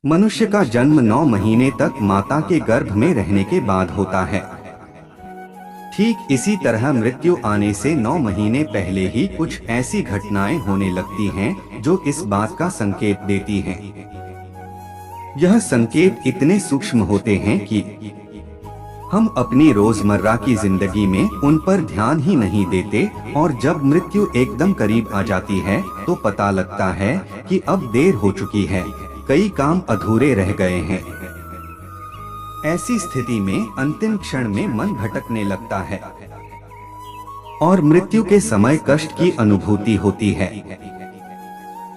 मनुष्य का जन्म 9 महीने तक माता के गर्भ में रहने के बाद होता है। ठीक इसी तरह मृत्यु आने से 9 महीने पहले ही कुछ ऐसी घटनाएं होने लगती हैं जो इस बात का संकेत देती हैं। यह संकेत इतने सूक्ष्म होते हैं कि हम अपनी रोजमर्रा की जिंदगी में उन पर ध्यान ही नहीं देते, और जब मृत्यु एकदम करीब आ जाती है तो पता लगता है कि अब देर हो चुकी है, कई काम अधूरे रह गए हैं। ऐसी स्थिति में अंतिम क्षण में मन भटकने लगता है और मृत्यु के समय कष्ट की अनुभूति होती है।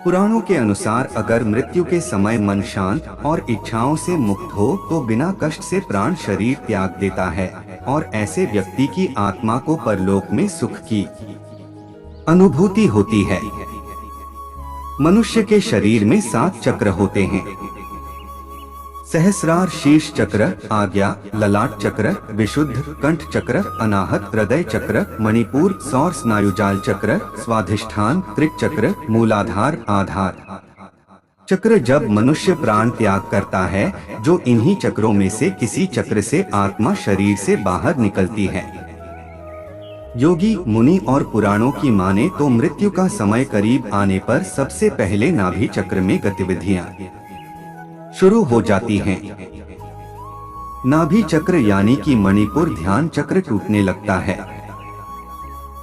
पुराणों के अनुसार अगर मृत्यु के समय मन शांत और इच्छाओं से मुक्त हो तो बिना कष्ट से प्राण शरीर त्याग देता है, और ऐसे व्यक्ति की आत्मा को परलोक में सुख की अनुभूति होती है। मनुष्य के शरीर में 7 चक्र होते हैं। सहस्रार शीर्ष चक्र, आज्ञा, ललाट चक्र, विशुद्ध कंठ चक्र, अनाहत हृदय चक्र, मणिपुर सौर स्नायुजाल चक्र, स्वाधिष्ठान त्रिक चक्र, मूलाधार आधार चक्र। जब मनुष्य प्राण त्याग करता है, जो इन्हीं चक्रों में से किसी चक्र से आत्मा शरीर से बाहर निकलती है। योगी, मुनि और पुराणों की माने तो मृत्यु का समय करीब आने पर सबसे पहले नाभि चक्र में गतिविधियां शुरू हो जाती हैं। नाभि चक्र यानी कि मणिपुर ध्यान चक्र टूटने लगता है।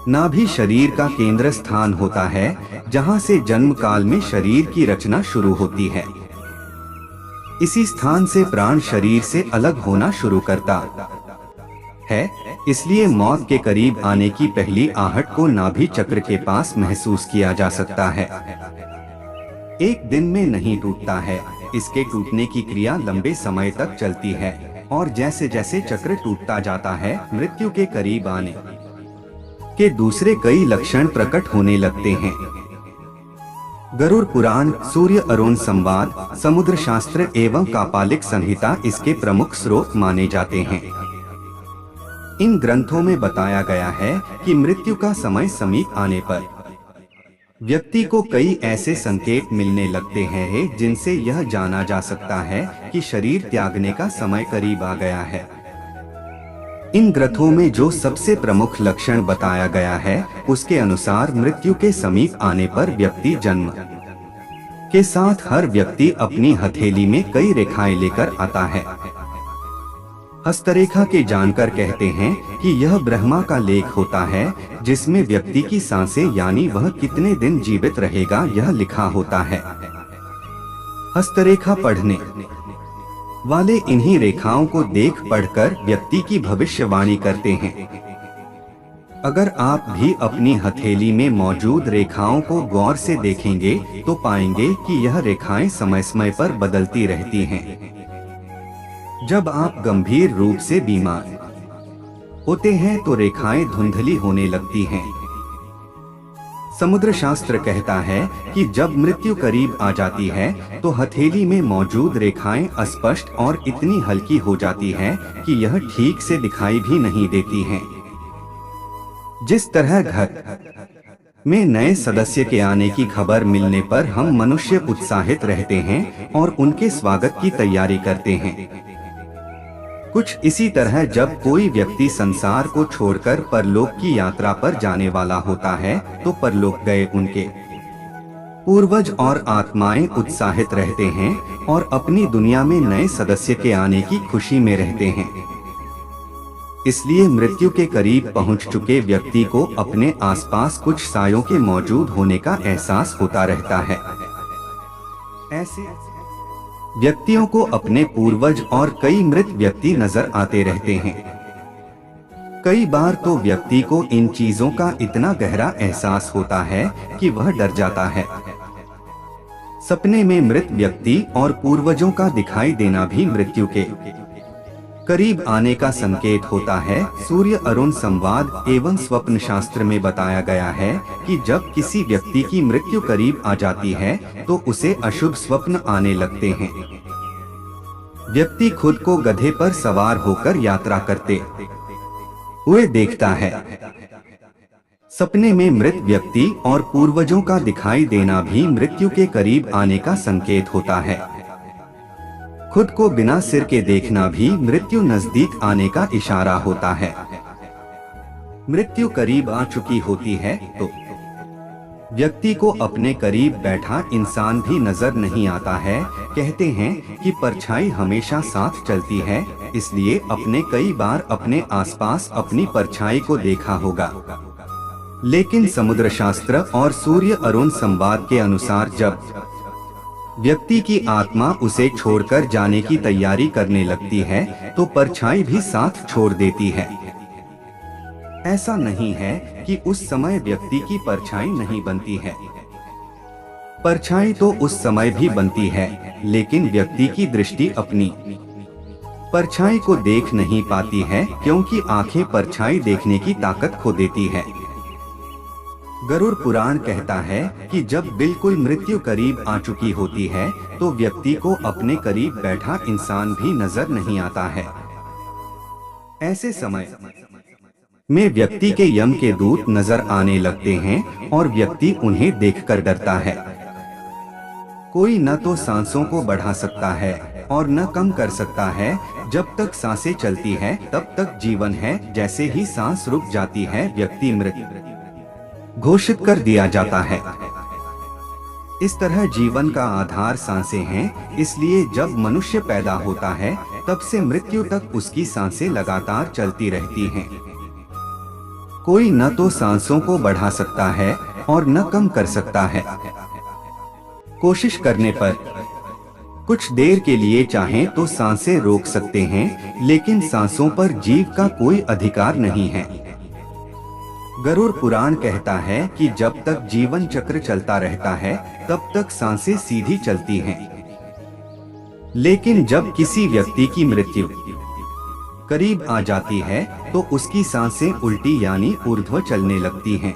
नाभि शरीर का केंद्र स्थान होता है, जहां से जन्म काल में शरीर की रचना शुरू होती है। इसी स्थान से प्राण शरीर से अलग होना शुरू करता है, इसलिए मौत के करीब आने की पहली आहट को नाभि चक्र के पास महसूस किया जा सकता है। एक दिन में नहीं टूटता है, इसके टूटने की क्रिया लंबे समय तक चलती है, और जैसे जैसे चक्र टूटता जाता है, मृत्यु के करीब आने के दूसरे कई लक्षण प्रकट होने लगते हैं। गरुड़ पुराण, सूर्य अरुण संवाद, समुद्र शास्त्र एवं कापालिक संहिता इसके प्रमुख स्रोत माने जाते हैं। इन ग्रंथों में बताया गया है कि मृत्यु का समय समीप आने पर व्यक्ति को कई ऐसे संकेत मिलने लगते हैं जिनसे यह जाना जा सकता है कि शरीर त्यागने का समय करीब आ गया है। इन ग्रंथों में जो सबसे प्रमुख लक्षण बताया गया है, उसके अनुसार मृत्यु के समीप आने पर व्यक्ति जन्म के साथ हर व्यक्ति अपनी हथेली में कई रेखाएं लेकर आता है। हस्तरेखा के जानकर कहते हैं कि यह ब्रह्मा का लेख होता है, जिसमें व्यक्ति की सांसें यानी वह कितने दिन जीवित रहेगा यह लिखा होता है। हस्तरेखा पढ़ने वाले इन्हीं रेखाओं को देख पढ़कर व्यक्ति की भविष्यवाणी करते हैं। अगर आप भी अपनी हथेली में मौजूद रेखाओं को गौर से देखेंगे तो पाएंगे कि यह रेखाएं समय समय पर बदलती रहती हैं। जब आप गंभीर रूप से बीमार होते हैं तो रेखाएं धुंधली होने लगती हैं। समुद्र शास्त्र कहता है कि जब मृत्यु करीब आ जाती है तो हथेली में मौजूद रेखाएं अस्पष्ट और इतनी हल्की हो जाती हैं कि यह ठीक से दिखाई भी नहीं देती हैं। जिस तरह घर में नए सदस्य के आने की खबर मिलने पर हम मनुष्य उत्साहित रहते हैं और उनके स्वागत की तैयारी करते हैं, कुछ इसी तरह जब कोई व्यक्ति संसार को छोड़कर परलोक की यात्रा पर जाने वाला होता है तो परलोक गए उनके पूर्वज और आत्माएं उत्साहित रहते हैं और अपनी दुनिया में नए सदस्य के आने की खुशी में रहते हैं। इसलिए मृत्यु के करीब पहुंच चुके व्यक्ति को अपने आसपास कुछ सायों के मौजूद होने का एहसास होता रहता है। ऐसे व्यक्तियों को अपने पूर्वज और कई मृत व्यक्ति नजर आते रहते हैं। कई बार तो व्यक्ति को इन चीजों का इतना गहरा एहसास होता है कि वह डर जाता है। सपने में मृत व्यक्ति और पूर्वजों का दिखाई देना भी मृत्यु के करीब आने का संकेत होता है। सूर्य अरुण संवाद एवं स्वप्न शास्त्र में बताया गया है कि जब किसी व्यक्ति की मृत्यु करीब आ जाती है तो उसे अशुभ स्वप्न आने लगते हैं। व्यक्ति खुद को गधे पर सवार होकर यात्रा करते हुए देखता है। सपने में मृत व्यक्ति और पूर्वजों का दिखाई देना भी मृत्यु के करीब आने का संकेत होता है। खुद को बिना सिर के देखना भी मृत्यु नजदीक आने का इशारा होता है। मृत्यु करीब आ चुकी होती है तो व्यक्ति को अपने करीब बैठा इंसान भी नजर नहीं आता है। कहते हैं कि परछाई हमेशा साथ चलती है, इसलिए अपने कई बार अपने आसपास अपनी परछाई को देखा होगा। लेकिन समुद्र शास्त्र और सूर्य अरुण संवाद के अनुसार जब व्यक्ति की आत्मा उसे छोड़कर जाने की तैयारी करने लगती है तो परछाई भी साथ छोड़ देती है। ऐसा नहीं है कि उस समय व्यक्ति की परछाई नहीं बनती है। परछाई तो उस समय भी बनती है, लेकिन व्यक्ति की दृष्टि अपनी परछाई को देख नहीं पाती है, क्योंकि आंखें परछाई देखने की ताकत खो देती है। गरुड़ पुराण कहता है कि जब बिल्कुल मृत्यु करीब आ चुकी होती है तो व्यक्ति को अपने करीब बैठा इंसान भी नजर नहीं आता है। ऐसे समय में व्यक्ति के यम के दूत नजर आने लगते हैं और व्यक्ति उन्हें देखकर डरता है। कोई न तो सांसों को बढ़ा सकता है और न कम कर सकता है। जब तक सांसें चलती है तब तक जीवन है, जैसे ही सांस रुक जाती है व्यक्ति मृत घोषित कर दिया जाता है। इस तरह जीवन का आधार सांसें हैं, इसलिए जब मनुष्य पैदा होता है तब से मृत्यु तक उसकी सांसें लगातार चलती रहती हैं। कोई न तो सांसों को बढ़ा सकता है और न कम कर सकता है। कोशिश करने पर कुछ देर के लिए चाहें तो सांसें रोक सकते हैं, लेकिन सांसों पर जीव का कोई अधिकार नहीं है। गरुड़ पुराण कहता है कि जब तक जीवन चक्र चलता रहता है तब तक सांसें सीधी चलती हैं। लेकिन जब किसी व्यक्ति की मृत्यु करीब आ जाती है तो उसकी सांसें उल्टी यानी ऊर्ध्व चलने लगती हैं।